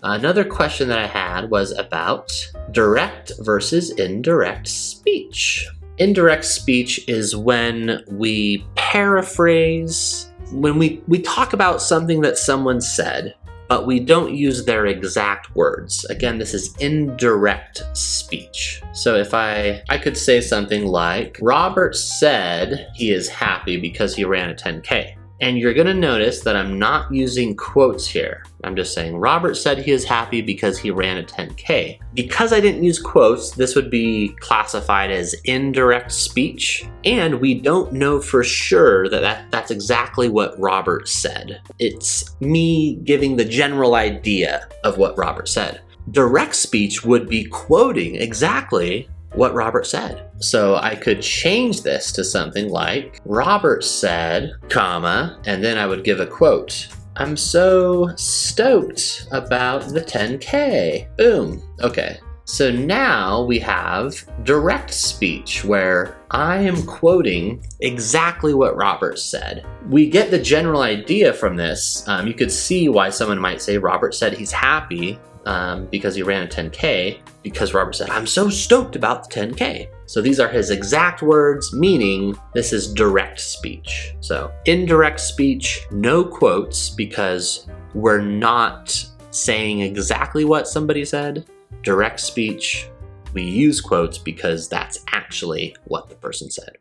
Another question that I had was about direct versus indirect speech. Indirect speech is when we paraphrase, when we talk about something that someone said, but we don't use their exact words. Again, this is indirect speech. So if I could say something like, Robert said he is happy because he ran a 10K. And you're gonna notice that I'm not using quotes here. I'm just saying, Robert said he is happy because he ran a 10K. Because I didn't use quotes, this would be classified as indirect speech, and we don't know for sure that that's exactly what Robert said. It's me giving the general idea of what Robert said. Direct speech would be quoting exactly what Robert said. So I could change this to something like, Robert said, comma, and then I would give a quote. I'm so stoked about the 10K. Boom. Okay. So now we have direct speech where I am quoting exactly what Robert said. We get the general idea from this. You could see why someone might say Robert said he's happy because he ran a 10K, because Robert said, I'm so stoked about the 10K. So these are his exact words, meaning this is direct speech. So indirect speech, no quotes, because we're not saying exactly what somebody said. Direct speech, we use quotes because that's actually what the person said.